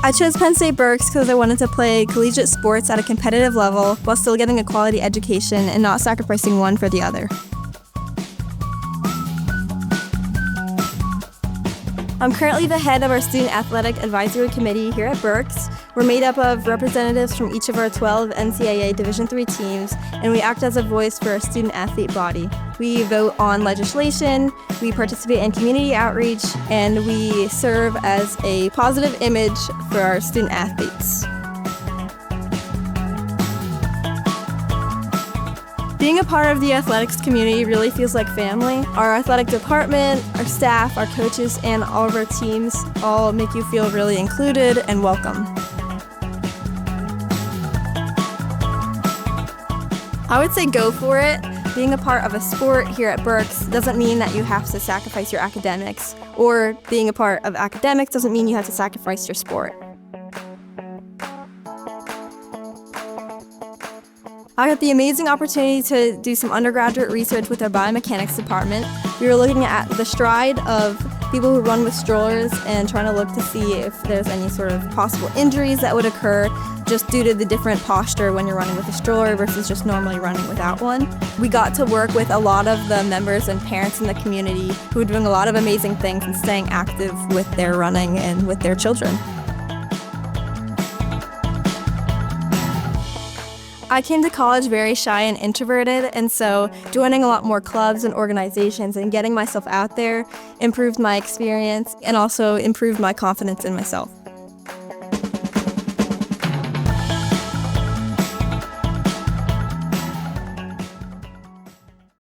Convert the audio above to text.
I chose Penn State Berks because I wanted to play collegiate sports at a competitive level while still getting a quality education and not sacrificing one for the other. I'm currently the head of our Student Athletic Advisory Committee here at Berks. We're made up of representatives from each of our 12 NCAA Division III teams, and we act as a voice for our student athlete body. We vote on legislation, we participate in community outreach, and we serve as a positive image for our student athletes. Being a part of the athletics community really feels like family. Our athletic department, our staff, our coaches, and all of our teams all make you feel really included and welcome. I would say go for it. Being a part of a sport here at Berks doesn't mean that you have to sacrifice your academics, or being a part of academics doesn't mean you have to sacrifice your sport. I had the amazing opportunity to do some undergraduate research with our Biomechanics department. We were looking at the stride of people who run with strollers and trying to look to see if there's any sort of possible injuries that would occur just due to the different posture when you're running with a stroller versus just normally running without one. We got to work with a lot of the members and parents in the community who are doing a lot of amazing things and staying active with their running and with their children. I came to college very shy and introverted, and so joining a lot more clubs and organizations and getting myself out there improved my experience and also improved my confidence in myself.